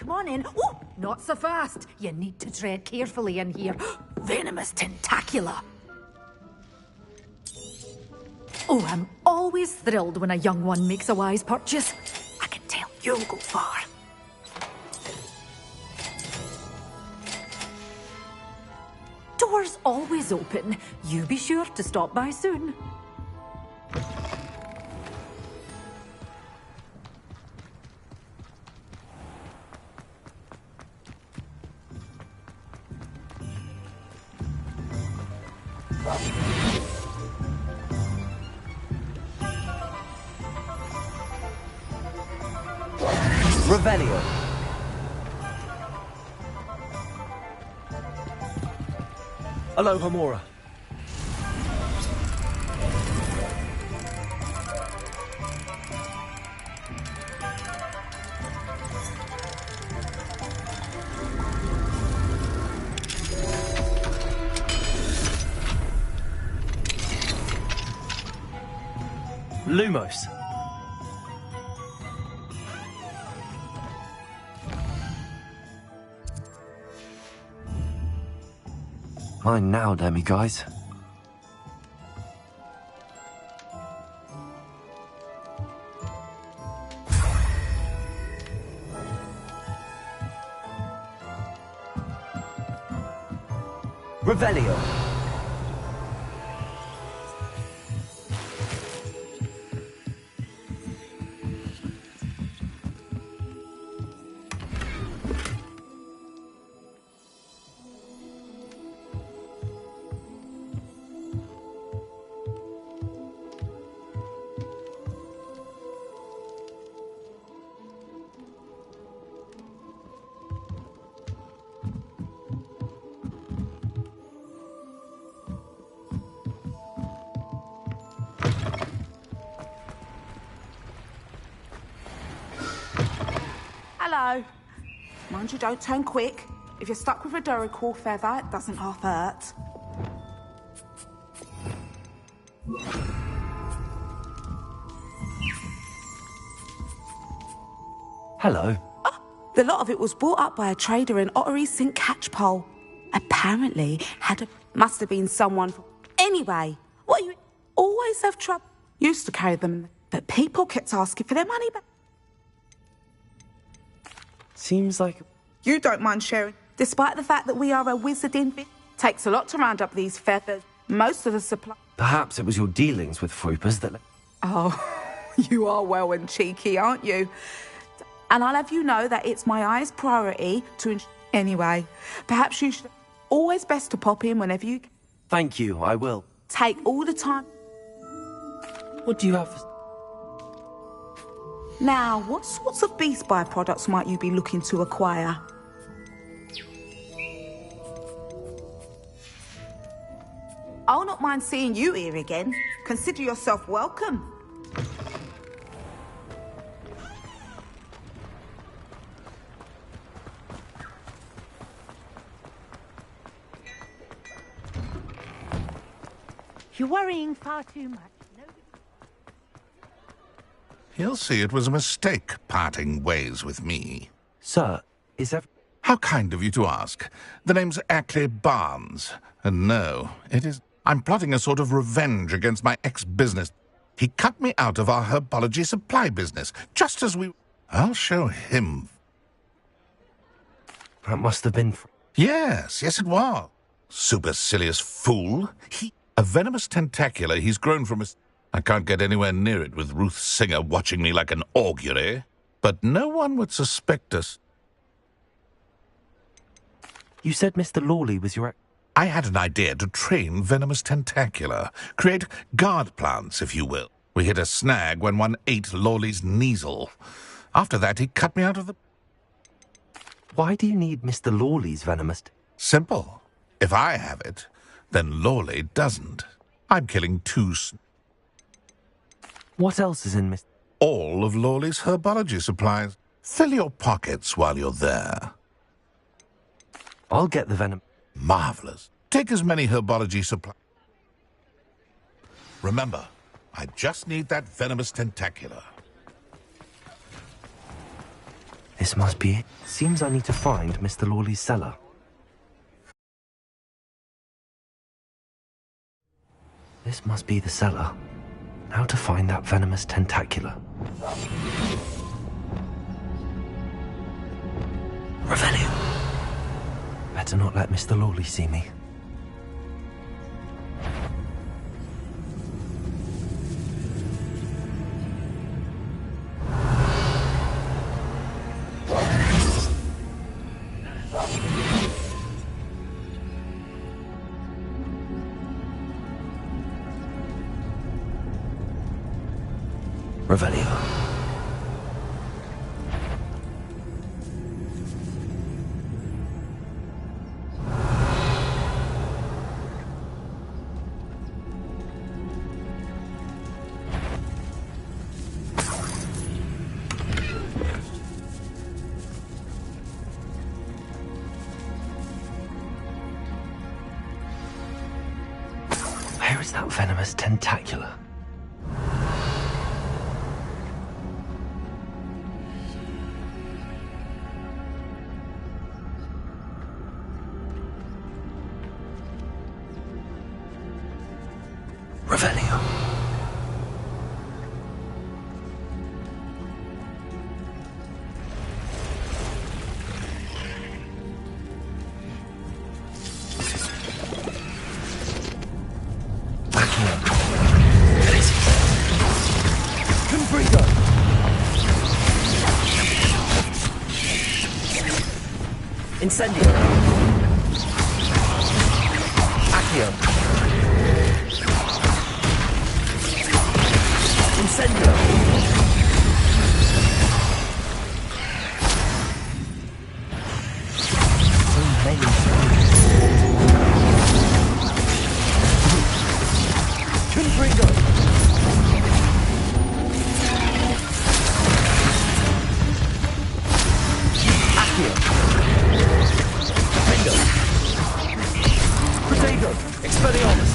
come on in. Oh, not so fast. You need to tread carefully in here. Venomous tentacula. Oh, I'm always thrilled when a young one makes a wise purchase. I can tell you'll go far. Doors always open. You be sure to stop by soon. Revelio. Aloha Mora. Lumos. Mine now, Demi guys. Revelio. Hello. Mind you don't turn quick. If you're stuck with a Duracore feather, it doesn't half hurt. Hello. Oh, the lot of it was bought up by a trader in Ottery St. Catchpole. Apparently, must have been someone. Anyway, what you always have trouble. Used to carry them, but people kept asking for their money back. Seems like... You don't mind sharing. Despite the fact that we are a wizard in... Takes a lot to round up these feathers. Most of the supply... Perhaps it was your dealings with Fruipers that... Oh, you are well and cheeky, aren't you? And I'll have you know that it's my highest priority to... Anyway, perhaps you should... Always best to pop in whenever you... Thank you, I will. Take all the time... What do you have for... Now, what sorts of beast byproducts might you be looking to acquire? I'll not mind seeing you here again. Consider yourself welcome. You're worrying far too much. He'll see it was a mistake parting ways with me. Sir, is that... How kind of you to ask. The name's Ackley Barnes. And no, it is... I'm plotting a sort of revenge against my ex-business. He cut me out of our herbology supply business, just as we... I'll show him. That must have been... Yes, it was. Supercilious fool. A venomous tentacula he's grown from a... I can't get anywhere near it with Ruth Singer watching me like an augury. But no one would suspect us. You said Mr. Lawley was your... I had an idea to train venomous tentacula. Create guard plants, if you will. We hit a snag when one ate Lawley's Kneasel. After that, he cut me out of the... Why do you need Mr. Lawley's venomous... Simple. If I have it, then Lawley doesn't. I'm killing two... What else is in Mr... All of Lawley's herbology supplies. Fill your pockets while you're there. I'll get the venom. Marvelous. Take as many herbology supplies. Remember, I just need that venomous tentacula. This must be it. Seems I need to find Mr. Lawley's cellar. This must be the cellar. How to find that venomous tentacula. Revelio. Better not let Mr. Lawley see me. Revelio. Where is that venomous tentacula? Revelio. Incendio. Accio. Incendio. So many. Confringo. Accio. Bingo. Potato. Expelliarmus.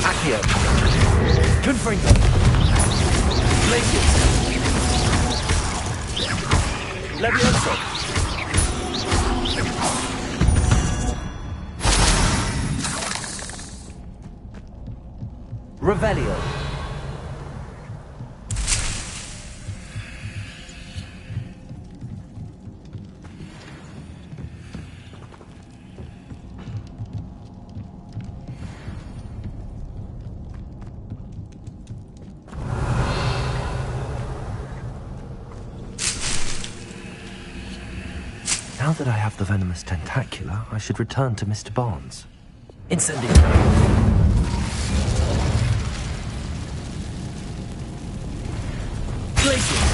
Accio. Confringo. Glacius. Levioso. Revelio. Now that I have the venomous tentacula, I should return to Mr. Barnes. Incendio. Glacius.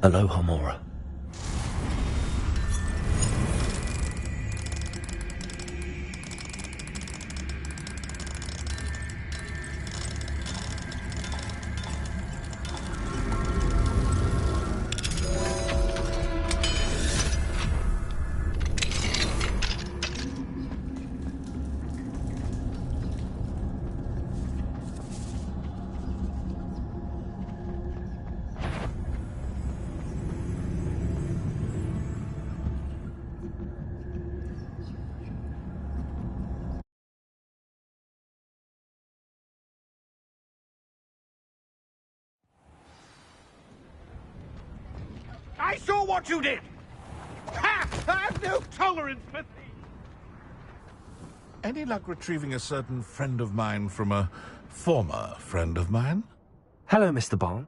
Aloha Mora. I saw what you did! Ha! I have no tolerance for thieves! Any luck retrieving a certain friend of mine from a former friend of mine? Hello, Mr. Barnes.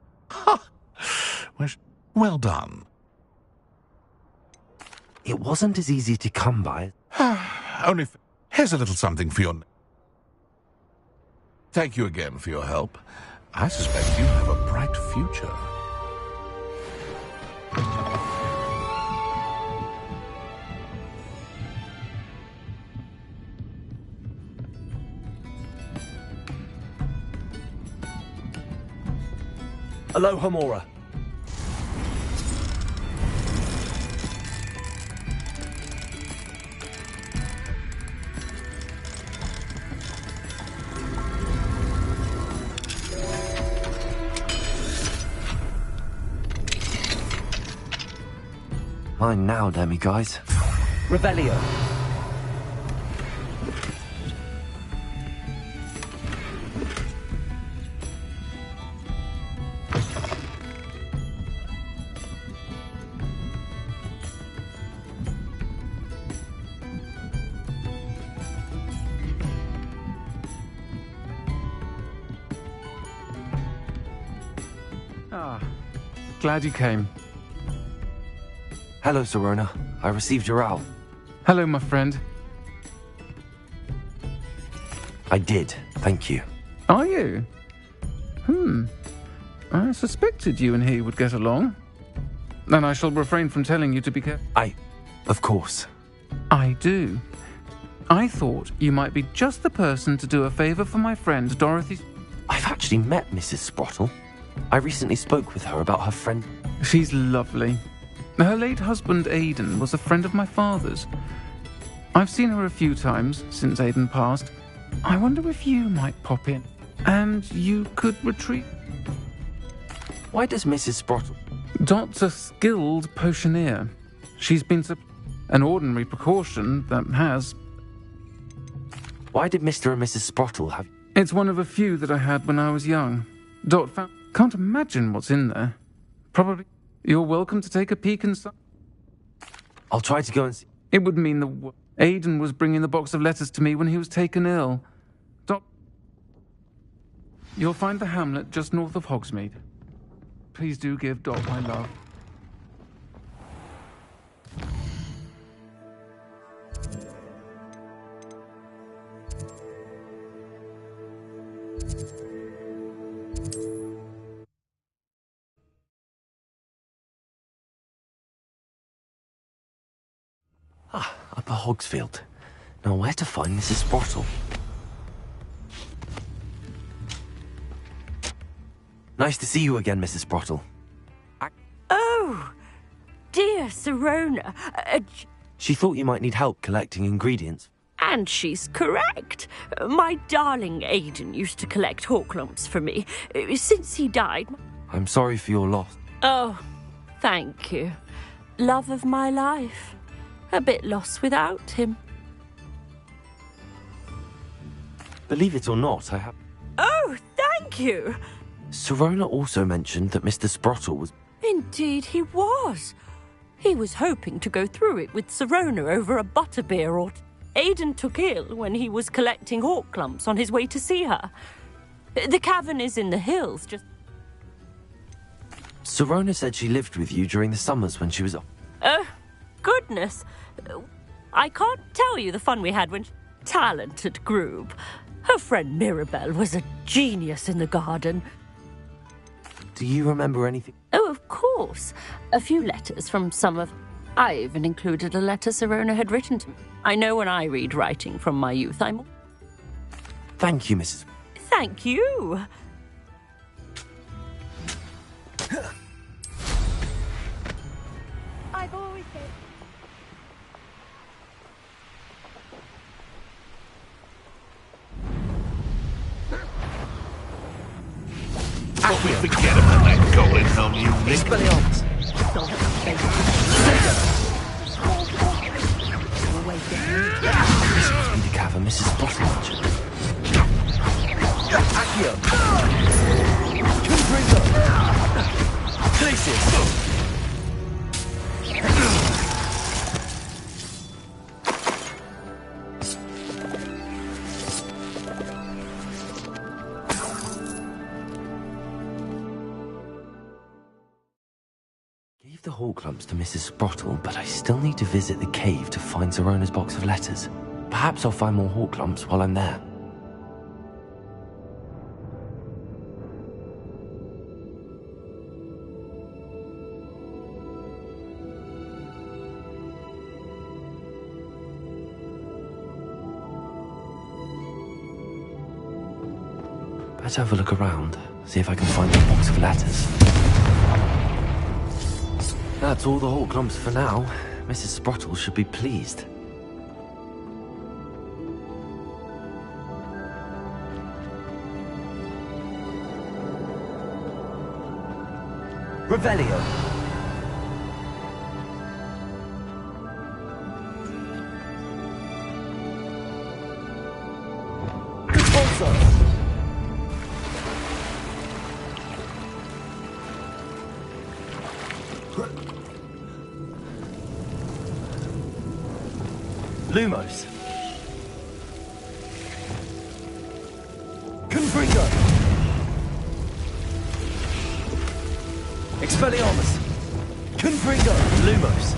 Well done. It wasn't as easy to come by. Here's a little something for your... Thank you again for your help. I suspect you have a bright future. Aloha, Mora. Mine now, Demi guys. Revelio. Ah, glad you came. Hello, Serona. I received your owl. Hello, my friend. I did, thank you. Are you? I suspected you and he would get along. And I shall refrain from telling you to be careful. Of course. I do. I thought you might be just the person to do a favour for my friend Dorothy. I've actually met Mrs. Sprottle. I recently spoke with her about her friend. She's lovely. Her late husband Aidan was a friend of my father's. I've seen her a few times since Aidan passed. I wonder if you might pop in and you could retrieve. Why does Mrs. Sprottle... Dot's a skilled potioneer. She's been an ordinary precaution that has. Why did Mr. and Mrs. Sprottle have... It's one of a few that I had when I was young. Dot found. Can't imagine what's in there. Probably. You're welcome to take a peek inside. I'll try to go and see... It would mean that Aidan was bringing the box of letters to me when he was taken ill. Dot. You'll find the hamlet just north of Hogsmeade. Please do give Dot my love. Upper Hogsfield. Now where to find Mrs. Sprottle? Nice to see you again, Mrs. Sprottle. Oh, dear Serona. She thought you might need help collecting ingredients. And she's correct. My darling Aidan used to collect horklumps for me. Since he died... I'm sorry for your loss. Oh, thank you. Love of my life. A bit lost without him. Believe it or not, I have... Oh, thank you. Serona also mentioned that Mr. Sprottle was... Indeed he was. He was hoping to go through it with Serona over a butterbeer or... Aidan took ill when he was collecting horklumps on his way to see her. The cavern is in the hills, just... Serona said she lived with you during the summers when she was... Oh, goodness. I can't tell you the fun we had when... Talented group. Her friend Mirabelle was a genius in the garden. Do you remember anything? Oh, of course. A few letters from some of... I even included a letter Serona had written to me. I know when I read writing from my youth, I'm... Thank you, Mrs. Thank you. I've always said... But we forget about that goblin helm you lick. This must be the cavern Mrs. Sprottle mentioned. Accio. Comprendo. Places. Gave the horklumps to Mrs. Sprottle, but I still need to visit the cave to find Zerona's box of letters. Perhaps I'll find more horklumps while I'm there. Better have a look around. See if I can find the box of letters. That's all the Hawk clumps for now. Mrs. Sprottle should be pleased. Revelio. Lumos. Confringo. Expelliarmus. Confringo. Lumos.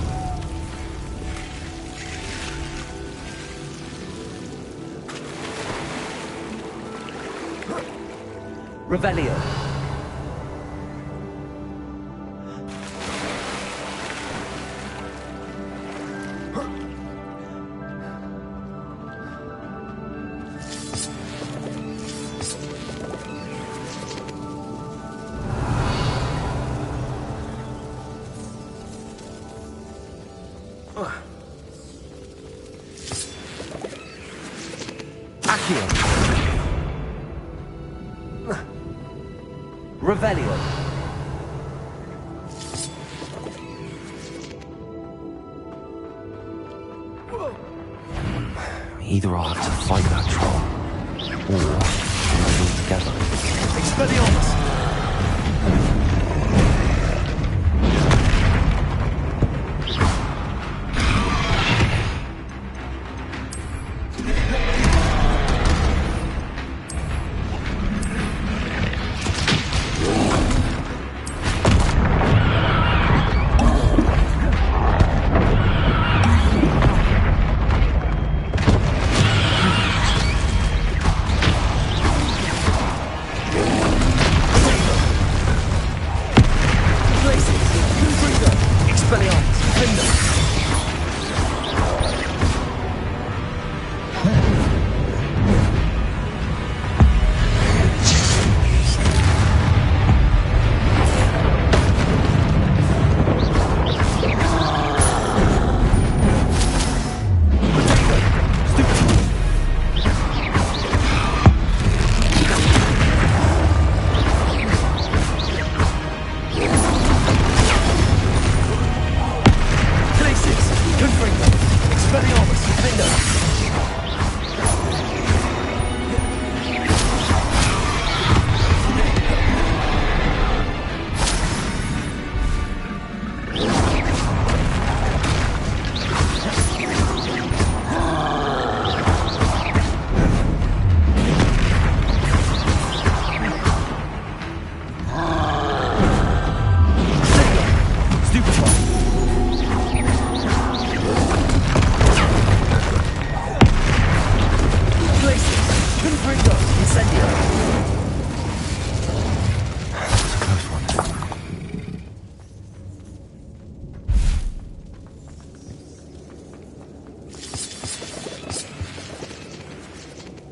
Revelio. Accio. Revelio. Either I'll have to fight that troll, or we'll do it together. Expelliarmus!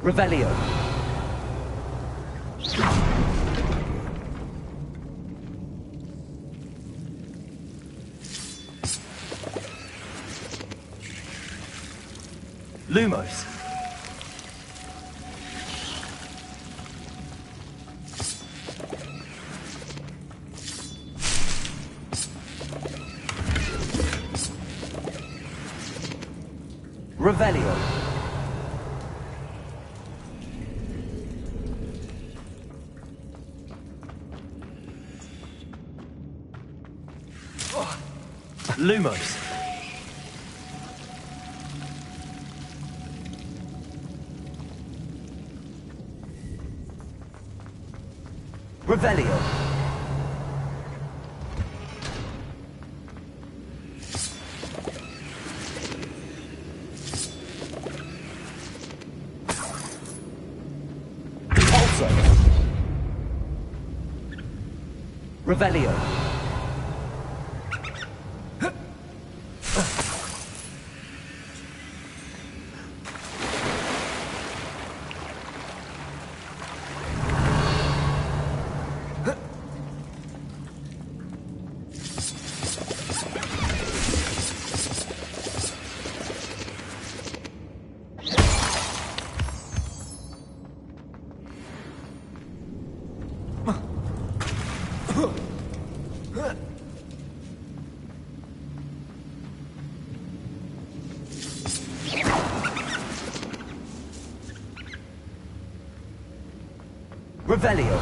Revelio. Lumos. Revelio. Lumos. Revelio. Also. Revelio. Revelio.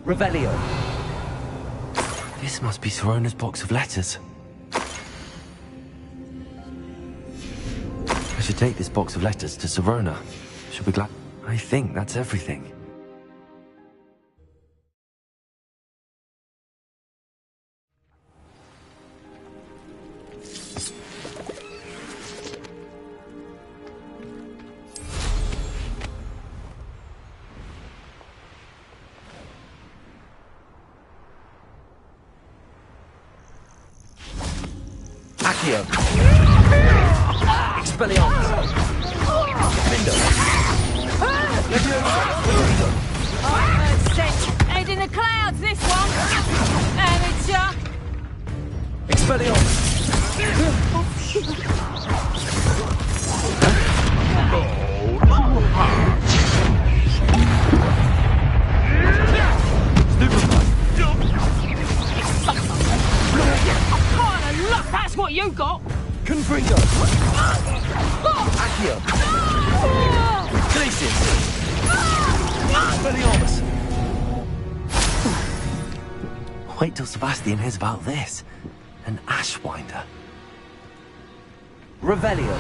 Revelio. This must be Sorona's box of letters. I should take this box of letters to Sorona. She'll be glad. I think that's everything. Accio. Expelliarmus. Defendo. Head in the clouds, this one. Amateur. Expelliarmus. That's what you got! Confringo! Accio! Glacius! Expelliarmus! Wait till Sebastian hears about this. An Ashwinder. Revelio.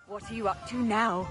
What are you up to now?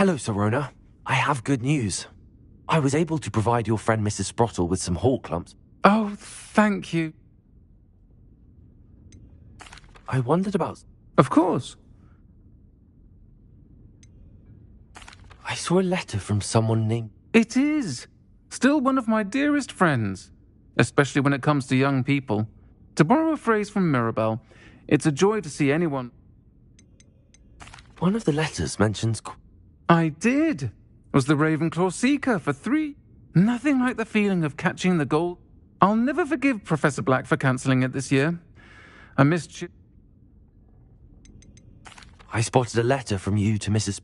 Hello, Sorona. I have good news. I was able to provide your friend Mrs. Sprottle with some hawk clumps. Oh, thank you. I wondered about... Of course. I saw a letter from someone named... It is. Still one of my dearest friends. Especially when it comes to young people. To borrow a phrase from Mirabelle, it's a joy to see anyone... One of the letters mentions... I did. Was the Ravenclaw Seeker for 3. Nothing like the feeling of catching the gold. I'll never forgive Professor Black for cancelling it this year. I missed you. I spotted a letter from you to Mrs...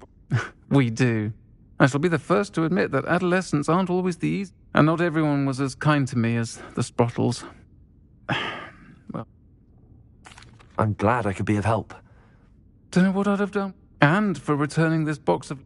We do. I shall be the first to admit that adolescents aren't always the easy, and not everyone was as kind to me as the Sprottles. Well, I'm glad I could be of help. don't know what I'd have done. And for returning this box of...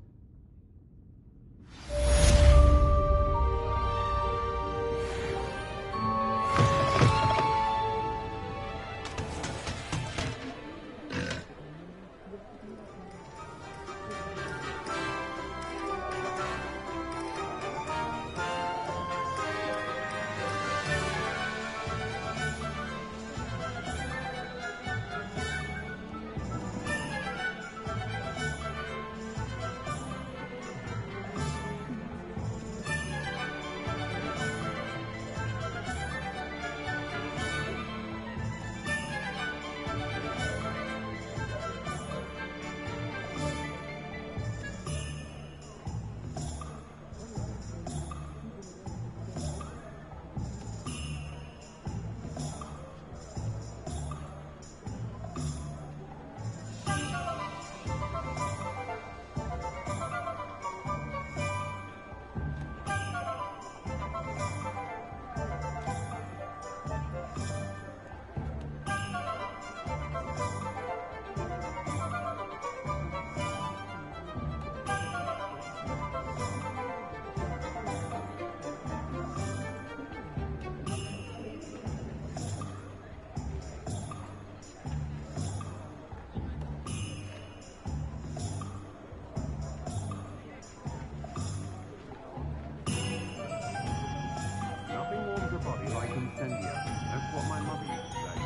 Nothing warms the body like incendio. That's what my mother used to say.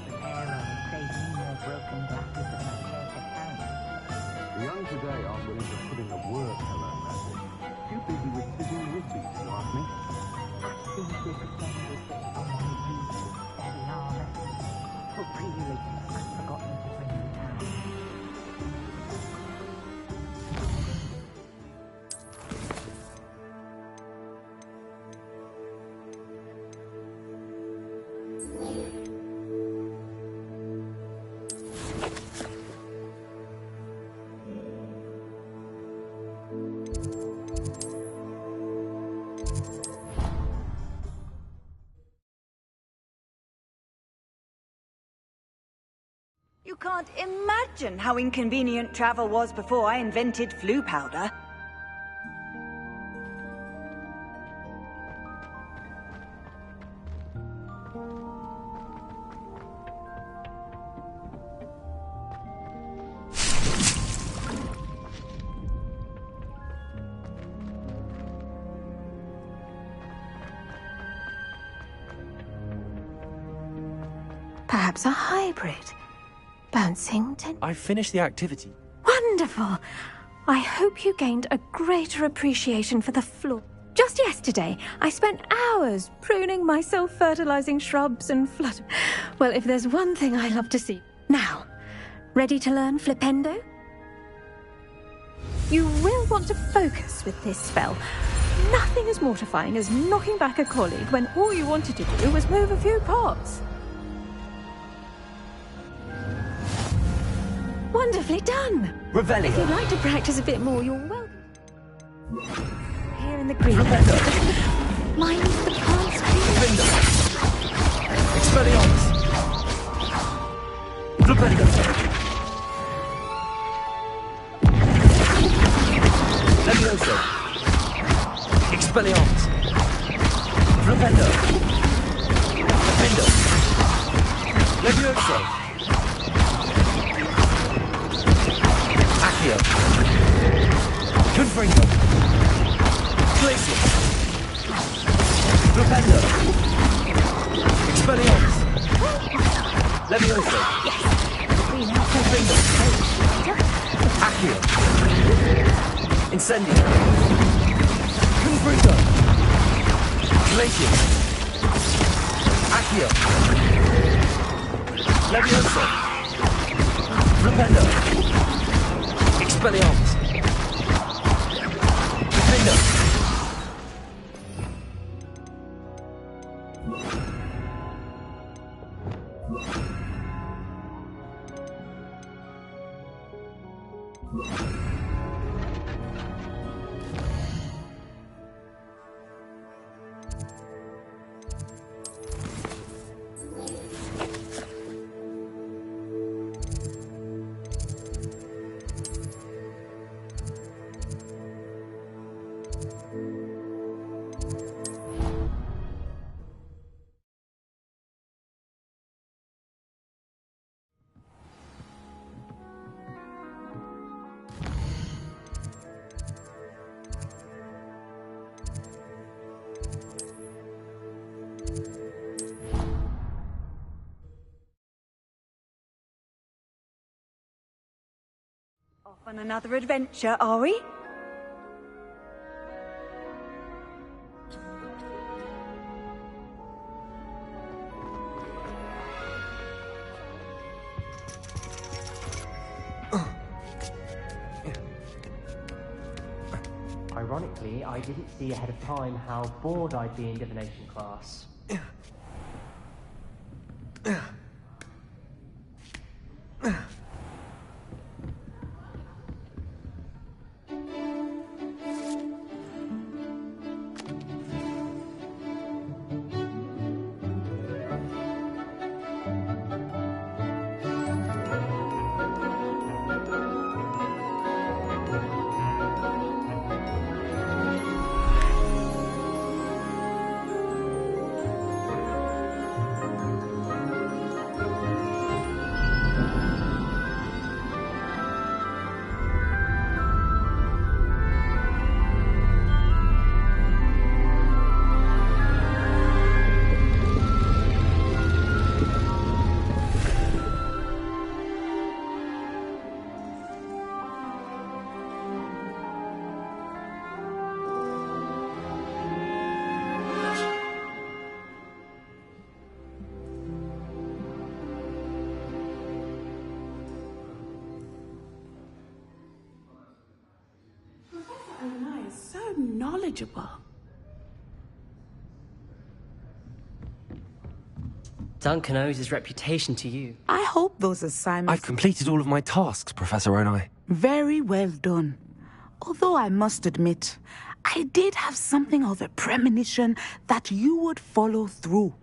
The terror has saved me more broken glasses than my perfect hand. The young today aren't willing to put in the work to learn magic. Too busy with sizzling whispeys, if you ask me. I think this assembly that someone used to study our lessons. But really, I've forgotten to bring them down. You can't imagine how inconvenient travel was before I invented flu powder. Perhaps a hybrid. Bouncing to... I finished the activity. Wonderful! I hope you gained a greater appreciation for the floor. Just yesterday, I spent hours pruning my self-fertilizing shrubs and flood... Well, if there's one thing I love to see. Now, ready to learn Flipendo? You will want to focus with this spell. Nothing as mortifying as knocking back a colleague when all you wanted to do was move a few pots. Wonderfully done! Revelio. If you'd like to practice a bit more, you're welcome. Here in the green. Mine is the plants. Expelliarmus. Flipendo. Levioso. Expelliarmus. Flipendo. Flipendo. Levioso. Accio. Confringo. Glacial. Flipendo. Expelliarmus. Levioso. Confringo. Accio. Incendio. Confringo. Glacial. Accio. Levioso. Flipendo. Expelliarmus. Defender. Off on another adventure, are we? Ironically, I didn't see ahead of time how bored I'd be in divination class. So knowledgeable. Duncan owes his reputation to you. I hope those assignments... I've completed all of my tasks, Professor Onai. Very well done. Although I must admit, I did have something of a premonition that you would follow through.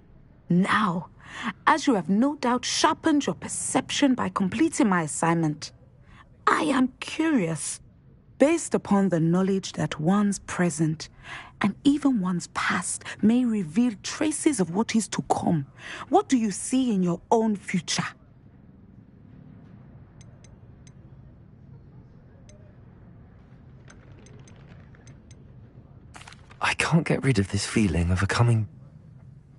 Now, as you have no doubt sharpened your perception by completing my assignment, I am curious. Based upon the knowledge that one's present and even one's past may reveal traces of what is to come, what do you see in your own future? I can't get rid of this feeling of a coming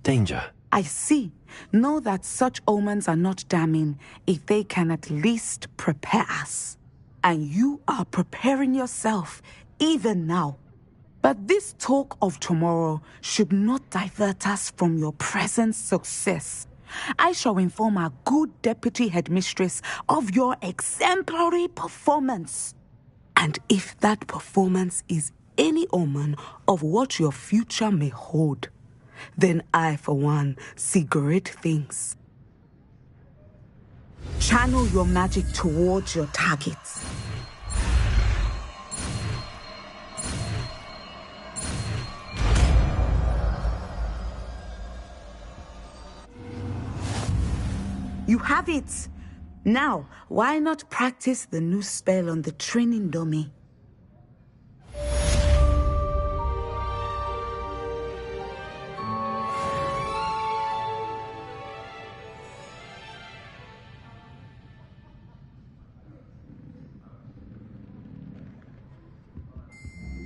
danger. I see. Know that such omens are not damning if they can at least prepare us. And you are preparing yourself, even now. But this talk of tomorrow should not divert us from your present success. I shall inform our good deputy headmistress of your exemplary performance. And if that performance is any omen of what your future may hold, then I, for one, see great things. Channel your magic towards your targets. You have it! Now, why not practice the new spell on the training dummy?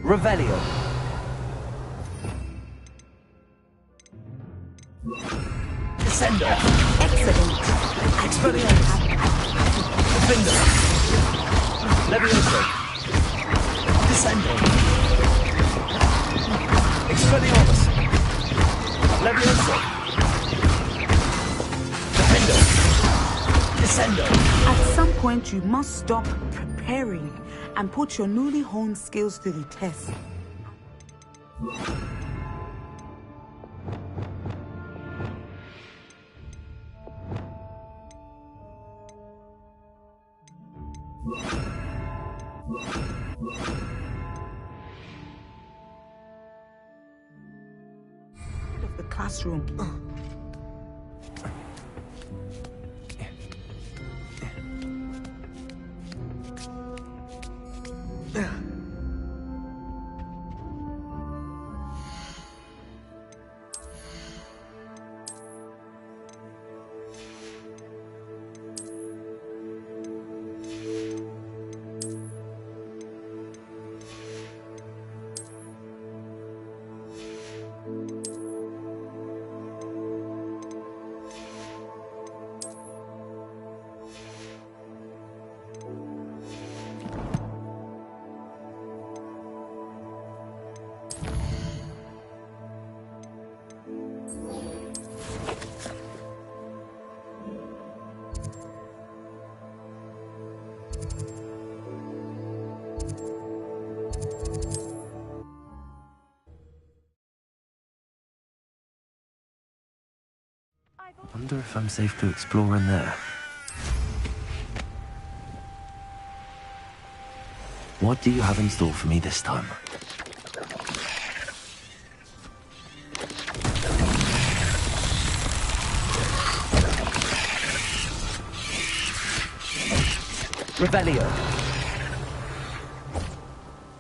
Revelio. Descendo. Excellent. Expelliarmus. Defendo. Levioso. Descendo. Expelliarmus. Levioso. Defendo. Descendo. At some point, you must stop preparing and put your newly honed skills to the test. Of the classroom. Wonder if I'm safe to explore in there. What do you have in store for me this time? Revelio.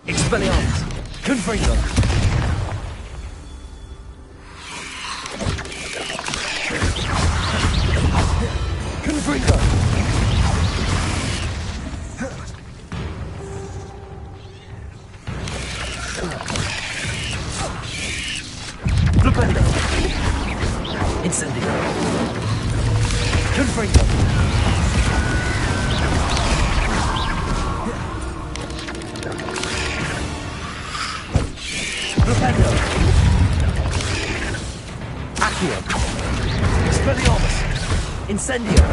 Expelliarmus. Confringo. Confringo. Flipendo. Incendio. Confringo. Flipendo. Accio. Expelliarmus. Incendio.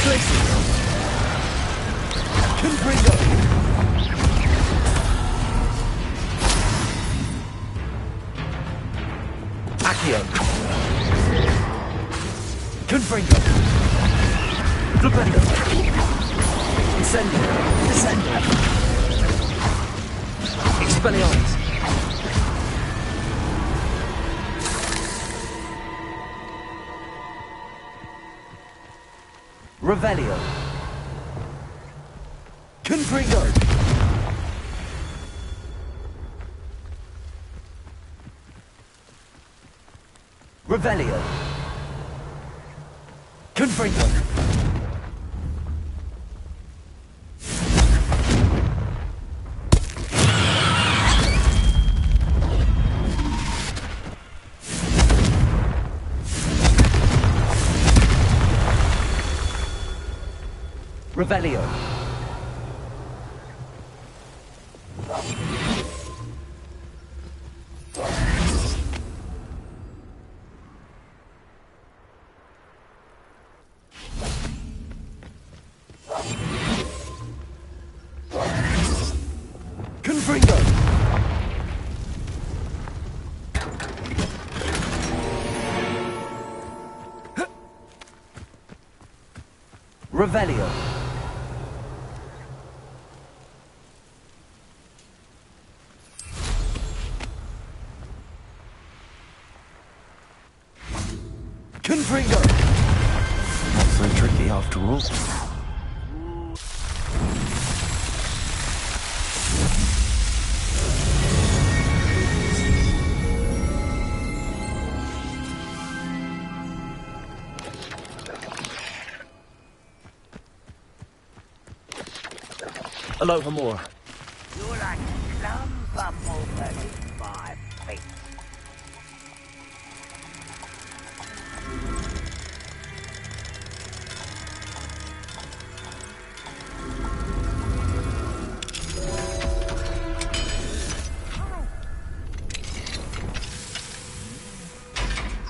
Glacius. Confringo. Accio. Confringo. Flipendo. Incendio. Descendo. Expelliarmus. Revelio. Confringo. Revelio. Confringo. Revelio. Confringo. Revelio. Confringo. Not so tricky after all. Aloha more. You're like a plum bumble for 5 feet.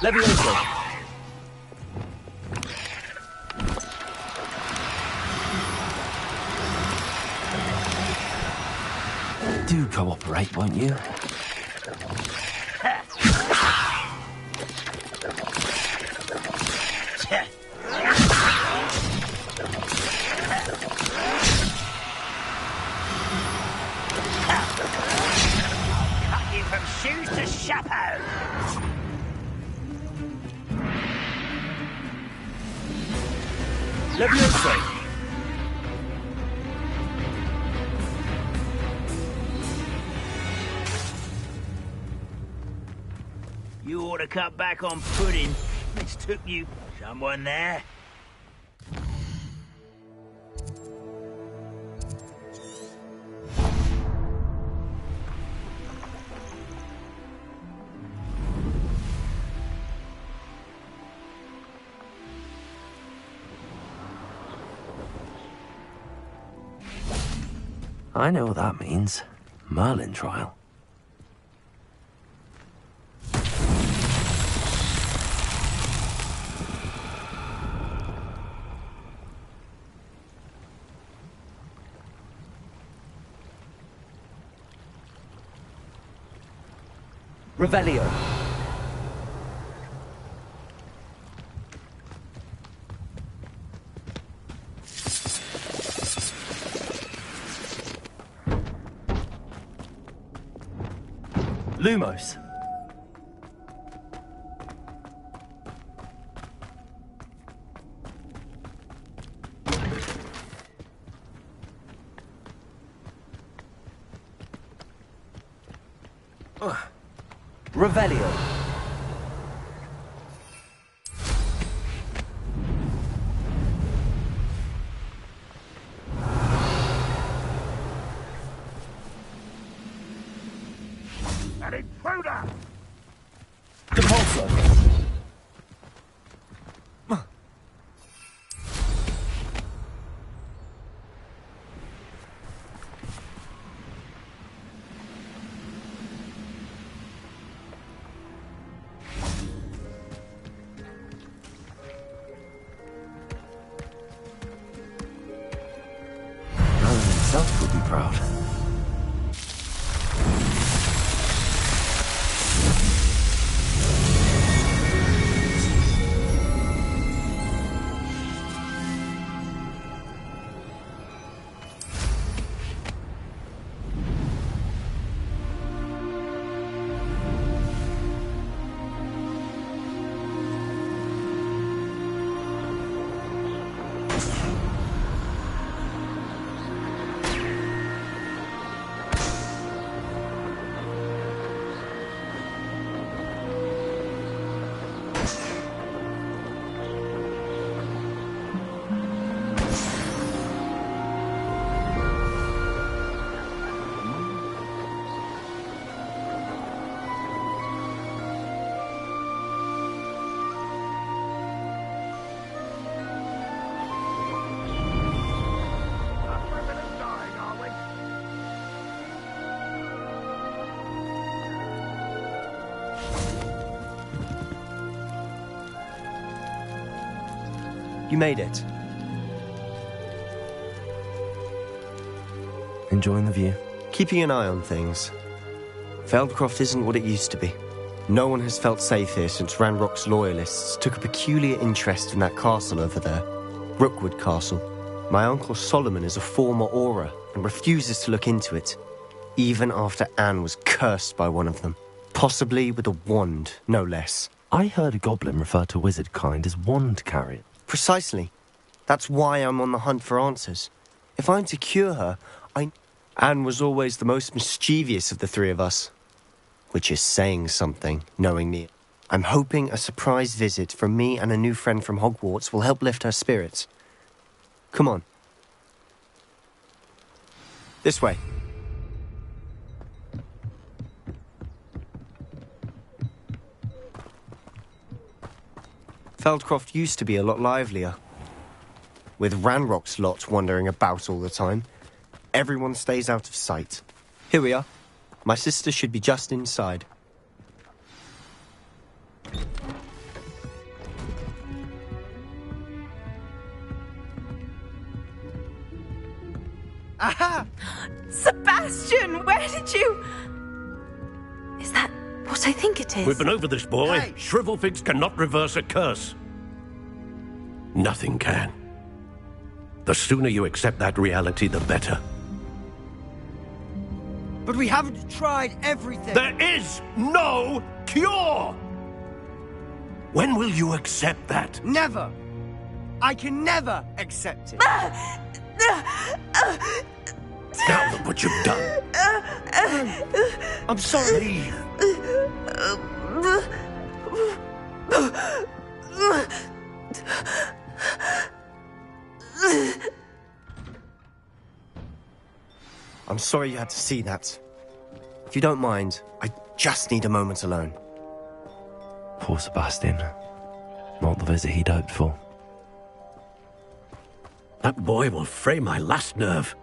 Levioso. Do cooperate, won't you? Cut you from shoes to chapeau. Levioso. You ought to cut back on pudding. It's took you... Someone there? I know what that means. Merlin trial. Revelio. Lumos. Revelio. An intruder! Depulso. Rowan himself will be proud. You made it. Enjoying the view? Keeping an eye on things. Feldcroft isn't what it used to be. No one has felt safe here since Ranrock's loyalists took a peculiar interest in that castle over there. Rookwood Castle. My uncle Solomon is a former Auror and refuses to look into it, even after Anne was cursed by one of them. Possibly with a wand, no less. I heard a goblin refer to wizard kind as wand carrier. Precisely. That's why I'm on the hunt for answers. If I'm to cure her, Anne was always the most mischievous of the three of us. Which is saying something, knowing me. I'm hoping a surprise visit from me and a new friend from Hogwarts will help lift her spirits. Come on. This way. Feldcroft used to be a lot livelier. With Ranrock's lot wandering about all the time, everyone stays out of sight. Here we are. My sister should be just inside. Aha! Sebastian, where did you... Is that what I think it is? We've been over this, boy. Hey. Shrivelfigs cannot reverse a curse. Nothing can. The sooner you accept that reality, the better. But we haven't tried everything. There is no cure! When will you accept that? Never. I can never accept it. Now look what you've done. I'm sorry. I'm sorry you had to see that. If you don't mind, I just need a moment alone. Poor Sebastian. Not the visit he'd hoped for. That boy will fray my last nerve.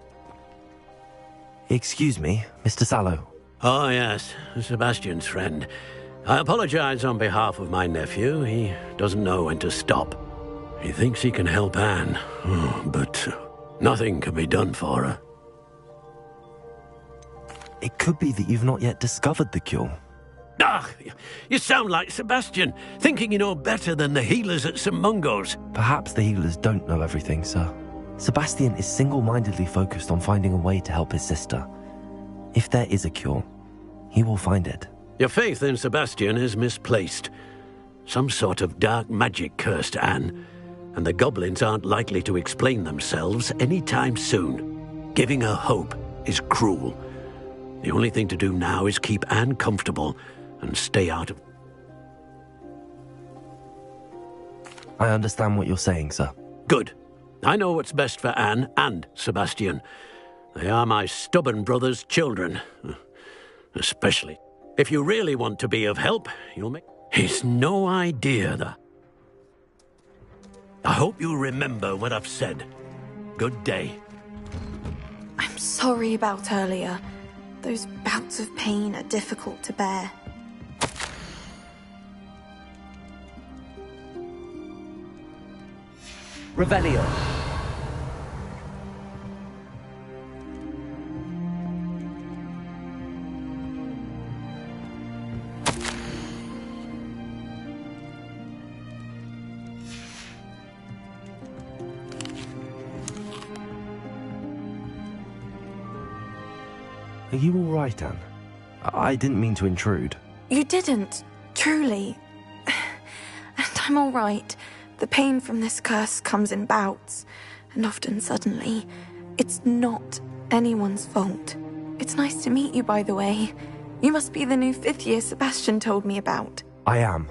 Excuse me, Mr. Sallow. Oh, yes, Sebastian's friend. I apologize on behalf of my nephew. He doesn't know when to stop. He thinks he can help Anne, but nothing can be done for her. It could be that you've not yet discovered the cure. Ah, you sound like Sebastian, thinking you know better than the healers at St. Mungo's. Perhaps the healers don't know everything, sir. Sebastian is single-mindedly focused on finding a way to help his sister. If there is a cure, he will find it. Your faith in Sebastian is misplaced. Some sort of dark magic cursed Anne, and the goblins aren't likely to explain themselves anytime soon. Giving her hope is cruel. The only thing to do now is keep Anne comfortable and stay out of... I understand what you're saying, sir. Good. I know what's best for Anne and Sebastian. They are my stubborn brother's children. Especially. If you really want to be of help, you'll make... It's no idea that... I hope you remember what I've said. Good day. I'm sorry about earlier. Those bouts of pain are difficult to bear. Revelio. Are you all right, Anne? I didn't mean to intrude. You didn't, truly. And I'm all right. The pain from this curse comes in bouts, and often suddenly. It's not anyone's fault. It's nice to meet you, by the way. You must be the new 5th year Sebastian told me about. I am.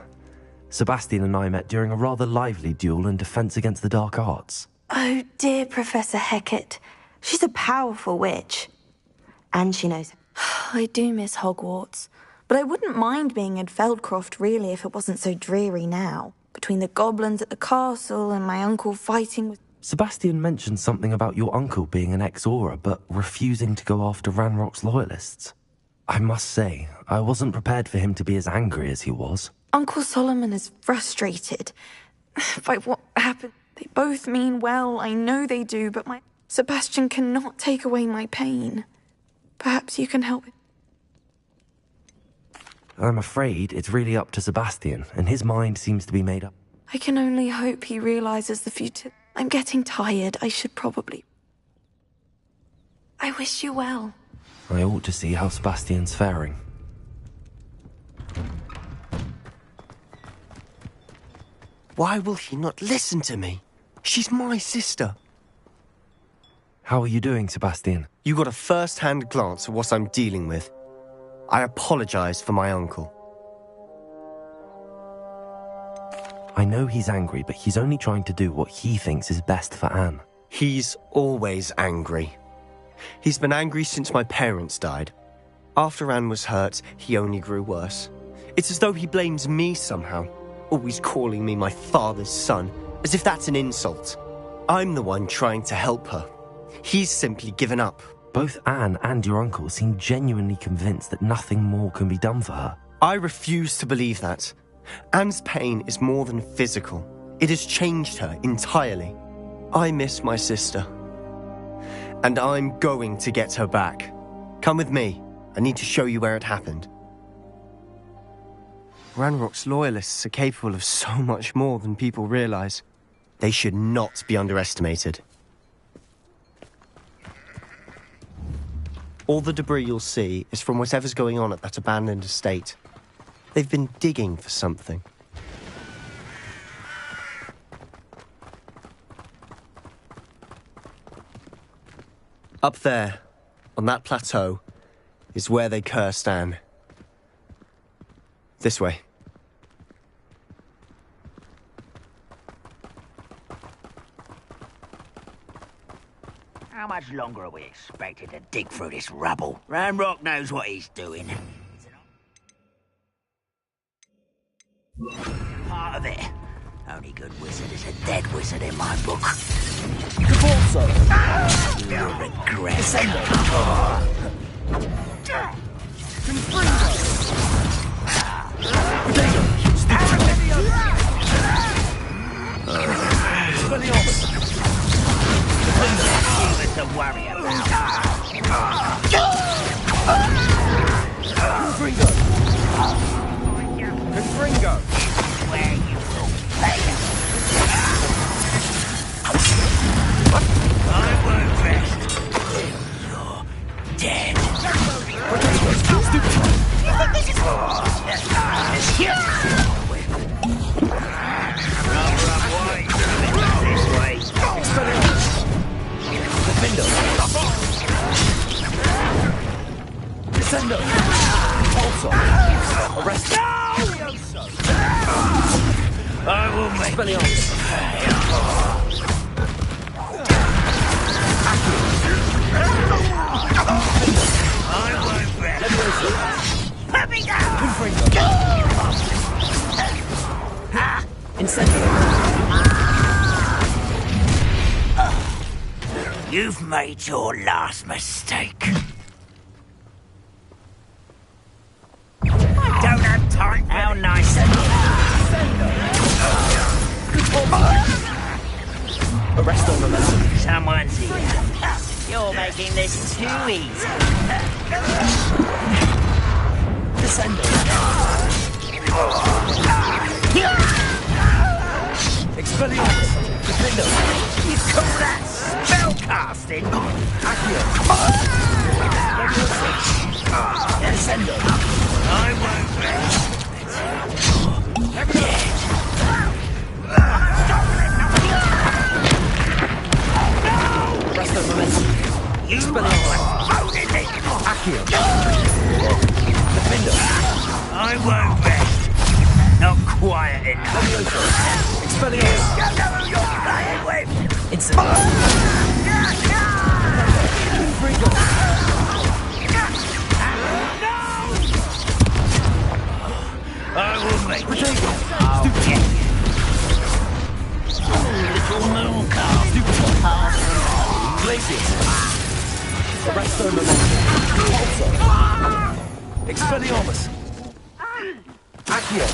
Sebastian and I met during a rather lively duel in Defense Against the Dark Arts. Oh, dear Professor Hecat. She's a powerful witch. And she knows. I do miss Hogwarts. But I wouldn't mind being in Feldcroft, really, if it wasn't so dreary now. Between the goblins at the castle and my uncle fighting with... Sebastian mentioned something about your uncle being an ex-Auror, but refusing to go after Ranrock's loyalists. I must say, I wasn't prepared for him to be as angry as he was. Uncle Solomon is frustrated by what happened. They both mean well, I know they do, but my Sebastian cannot take away my pain. Perhaps you can help. I'm afraid it's really up to Sebastian, and his mind seems to be made up. I can only hope he realizes the future. I'm getting tired. I should probably... I wish you well. I ought to see how Sebastian's faring. Why will he not listen to me? She's my sister. How are you doing, Sebastian? You got a first-hand glance at what I'm dealing with. I apologize for my uncle. I know he's angry, but he's only trying to do what he thinks is best for Anne. He's always angry. He's been angry since my parents died. After Anne was hurt, he only grew worse. It's as though he blames me somehow, always calling me my father's son, as if that's an insult. I'm the one trying to help her. He's simply given up. Both Anne and your uncle seem genuinely convinced that nothing more can be done for her. I refuse to believe that. Anne's pain is more than physical. It has changed her entirely. I miss my sister. And I'm going to get her back. Come with me. I need to show you where it happened. Ranrock's loyalists are capable of so much more than people realize. They should not be underestimated. All the debris you'll see is from whatever's going on at that abandoned estate. They've been digging for something. Up there, on that plateau, is where they cursed Anne. This way. How much longer are we expected to dig through this rubble? Ranrock knows what he's doing. Part of it. Only good wizard is a dead wizard in my book. Caforzo! You'll regret to worry about. Confringo! Where you will fail. I won't rest. You're dead. Defendo! Descendo! Also! Arrest! I will make Expelliarmus! I won't rest! Put me down! Incendio! You've made your last mistake. I don't have time. How nice of you. Arrest on the lesson. Someone's here. You're making this too easy. Descendo. Expelliarmus. Defendo. You call that spellcasting? Accio. Descendo. I won't rest. Rest of momentum. You voted it. Accio. Defendo. I won't rest. Not quiet enough. Expelliarmus. You know who you're playing with. Incident. I will make you. I'll get you. Little moon calf. Glacius. Arresto Momentum. Expelliarmus. Accio.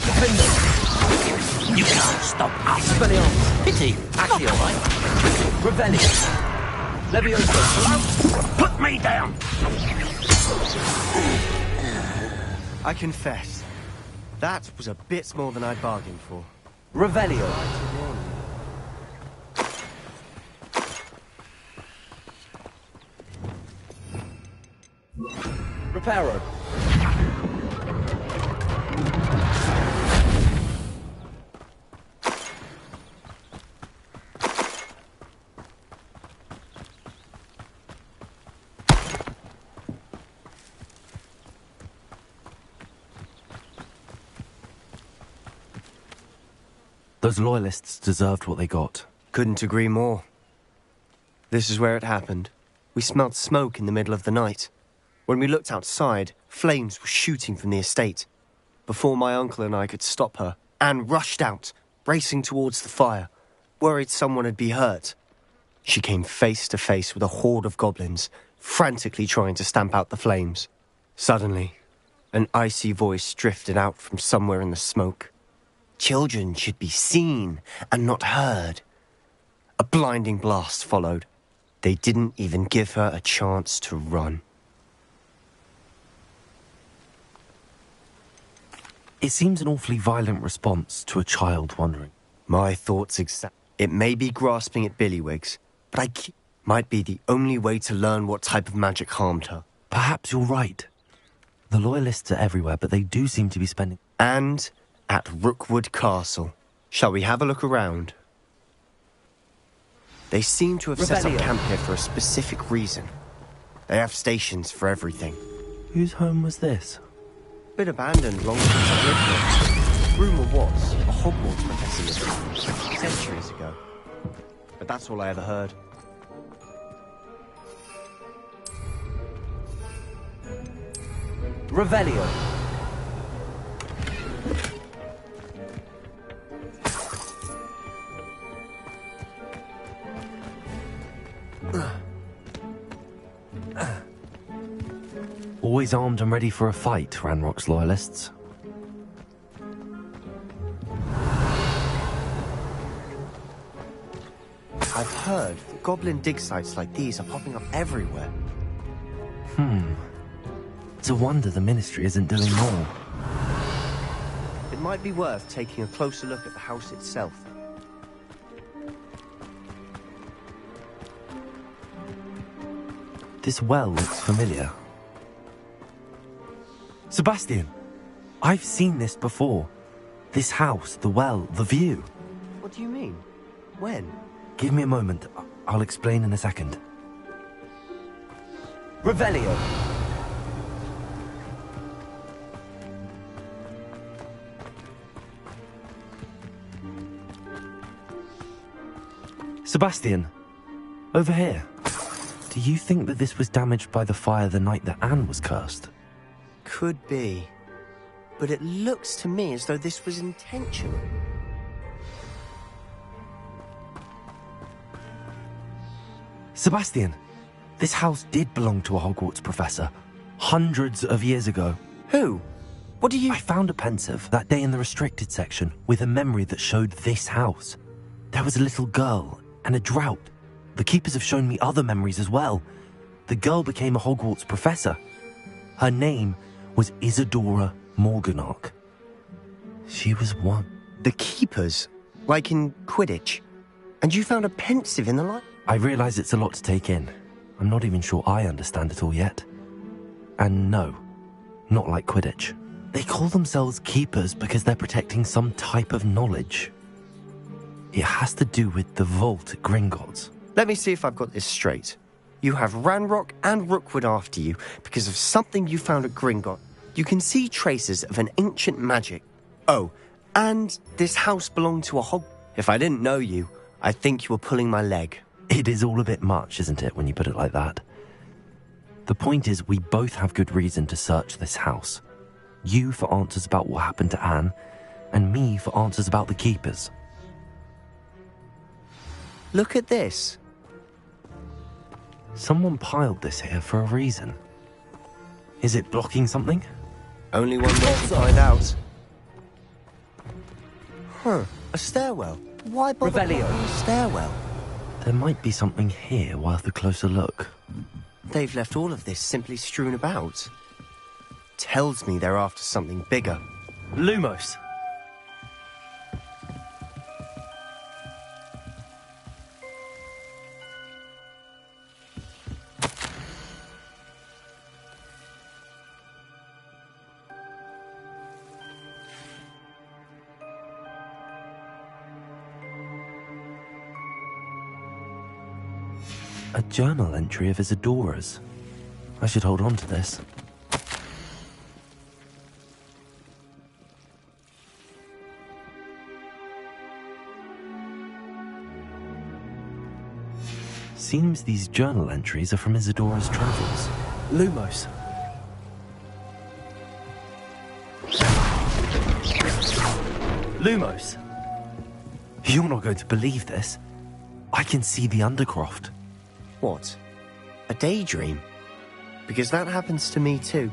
Defendo. You can't stop us. Expelliarmus. Pity. Accio. Revelio. Levioso. Put me down. I confess, that was a bit more than I bargained for. Revelio. Reparo. Those loyalists deserved what they got. Couldn't agree more. This is where it happened. We smelled smoke in the middle of the night. When we looked outside, flames were shooting from the estate. Before my uncle and I could stop her, Anne rushed out, racing towards the fire, worried someone had been hurt. She came face to face with a horde of goblins, frantically trying to stamp out the flames. Suddenly, an icy voice drifted out from somewhere in the smoke. Children should be seen and not heard. A blinding blast followed. They didn't even give her a chance to run. It seems an awfully violent response to a child wandering. My thoughts It may be grasping at billywhigs, but might be the only way to learn what type of magic harmed her. Perhaps you're right. The loyalists are everywhere, but they do seem to be spending... And at Rookwood Castle. Shall we have a look around? They seem to have set up camp here for a specific reason. They have stations for everything. Whose home was this? Been abandoned long since I lived here. Rumour was a Hogwarts professor lived here centuries ago. But that's all I ever heard. Revelio. Always armed and ready for a fight, Ranrock's loyalists. I've heard that goblin dig sites like these are popping up everywhere. It's a wonder the Ministry isn't doing more. It might be worth taking a closer look at the house itself. This well looks familiar. Sebastian! I've seen this before. This house, the well, the view. What do you mean? When? Give me a moment. I'll explain in a second. Revelio. Sebastian, over here. Do you think that this was damaged by the fire the night that Anne was cursed? Could be. But it looks to me as though this was intentional. Sebastian, this house did belong to a Hogwarts professor. Hundreds of years ago. Who? What do you... I found a pensive that day in the restricted section with a memory that showed this house. There was a little girl and a drought. The keepers have shown me other memories as well. The girl became a Hogwarts professor. Her name was Isadora Morganach. She was one. The keepers? Like in Quidditch? And you found a pensive in the light? I realise it's a lot to take in. I'm not even sure I understand it all yet. And no, not like Quidditch. They call themselves keepers because they're protecting some type of knowledge. It has to do with the vault at Gringotts. Let me see if I've got this straight. You have Ranrock and Rookwood after you because of something you found at Gringotts. You can see traces of an ancient magic. Oh, and this house belonged to a hog. If I didn't know you, I think you were pulling my leg. It is all a bit much, isn't it, when you put it like that? The point is, we both have good reason to search this house. You for answers about what happened to Anne, and me for answers about the keepers. Look at this. Someone piled this here for a reason. Is it blocking something? Only one way to find out. Huh, a stairwell. Why bother with a stairwell? There might be something here worth a closer look. They've left all of this simply strewn about. Tells me they're after something bigger. Lumos! A journal entry of Isadora's. I should hold on to this. Seems these journal entries are from Isadora's travels. Lumos. Lumos! You're not going to believe this. I can see the Undercroft. What? A daydream? Because that happens to me too.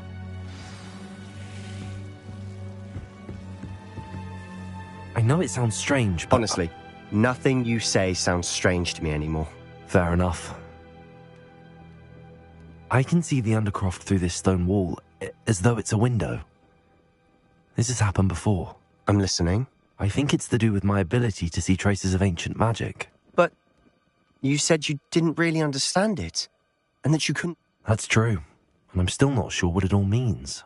I know it sounds strange, but... Honestly, nothing you say sounds strange to me anymore. Fair enough. I can see the Undercroft through this stone wall, as though it's a window. This has happened before. I'm listening. I think it's to do with my ability to see traces of ancient magic. But you said you didn't really understand it, and that you couldn't... That's true, and I'm still not sure what it all means.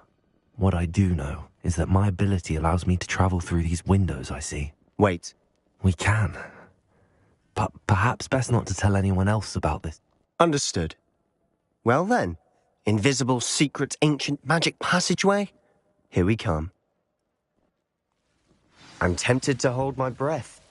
What I do know is that my ability allows me to travel through these windows I see. Wait. We can. But perhaps best not to tell anyone else about this. Understood. Well then, invisible, secret, ancient magic passageway? Here we come. I'm tempted to hold my breath.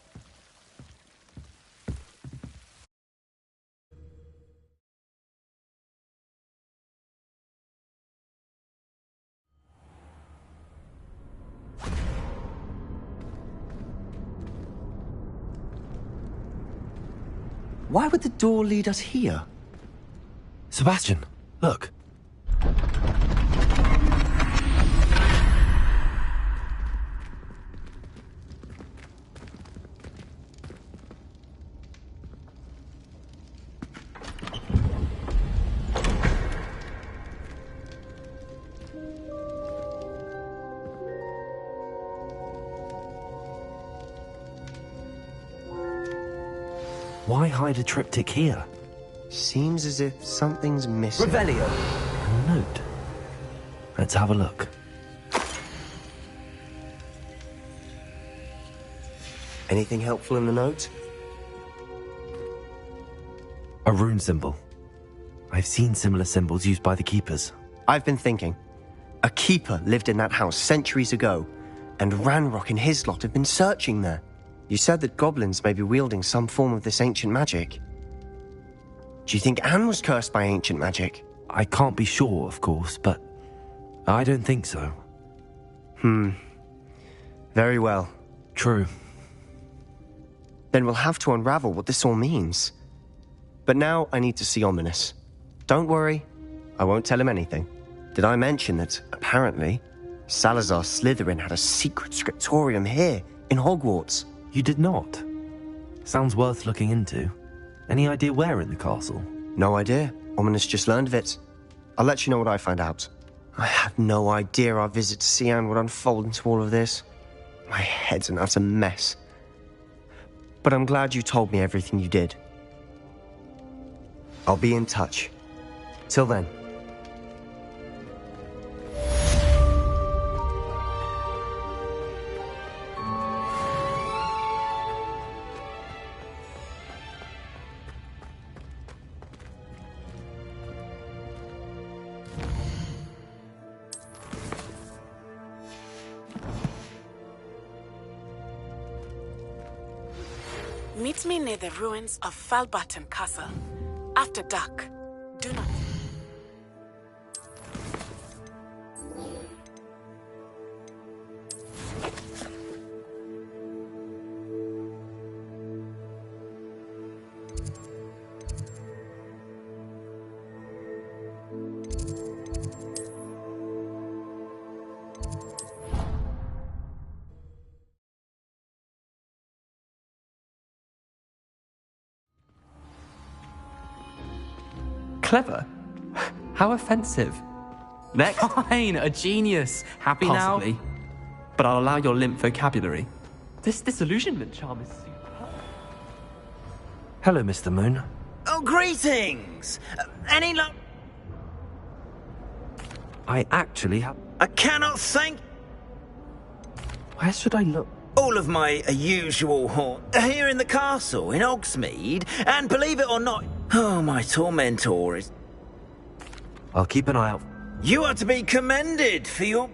Why would the door lead us here? Sebastian, look. Why hide a triptych here? Seems as if something's missing. Revelio. A note. Let's have a look. Anything helpful in the note? A rune symbol. I've seen similar symbols used by the keepers. I've been thinking. A keeper lived in that house centuries ago, and Ranrock and his lot have been searching there. You said that goblins may be wielding some form of this ancient magic. Do you think Anne was cursed by ancient magic? I can't be sure, of course, but I don't think so. Very well. True. Then we'll have to unravel what this all means. But now I need to see Ominous. Don't worry, I won't tell him anything. Did I mention that, apparently, Salazar Slytherin had a secret scriptorium here, in Hogwarts? You did not? Sounds worth looking into. Any idea where in the castle? No idea. Ominous just learned of it. I'll let you know what I find out. I had no idea our visit to Sian would unfold into all of this. My head's an utter mess. But I'm glad you told me everything you did. I'll be in touch. Till then. Meet me near the ruins of Falbaton Castle. After dark. Do not... Clever? How offensive. Next. Fine, a genius. Happy Possibly. now? But I'll allow your limp vocabulary. This disillusionment charm is superb. Hello, Mr. Moon. Oh, greetings! Any luck? I actually have... I cannot thank... Where should I look? All of my usual haunt here in the castle, in Hogsmeade, and believe it or not, oh, my tormentor is... I'll keep an eye out. You are to be commended for your...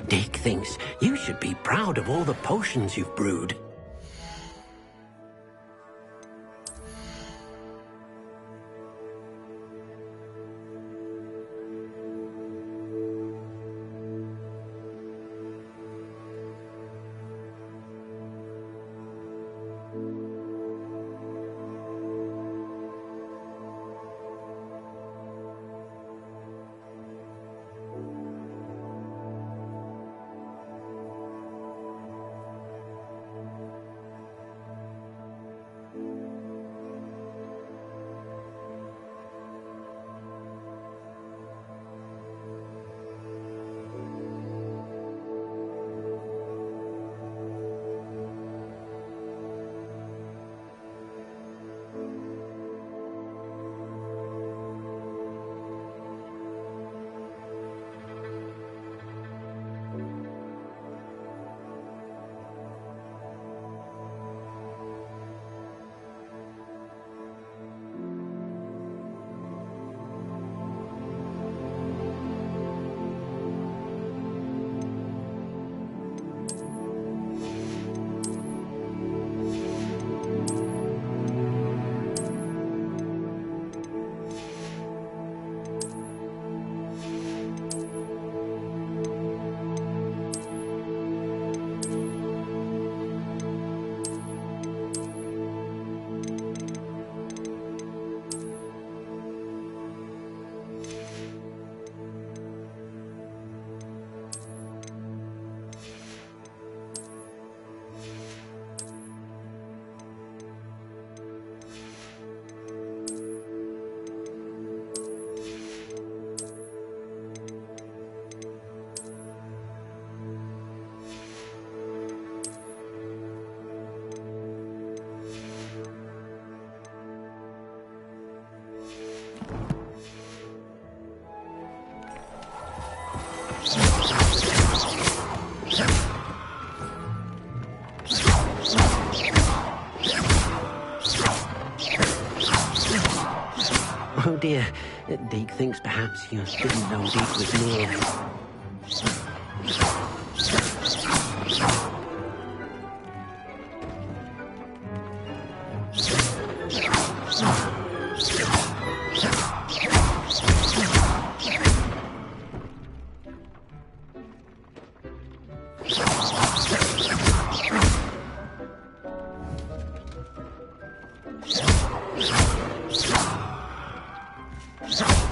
Dick thinks you should be proud of all the potions you've brewed. dear. Deke thinks perhaps you didn't know Deke was near. So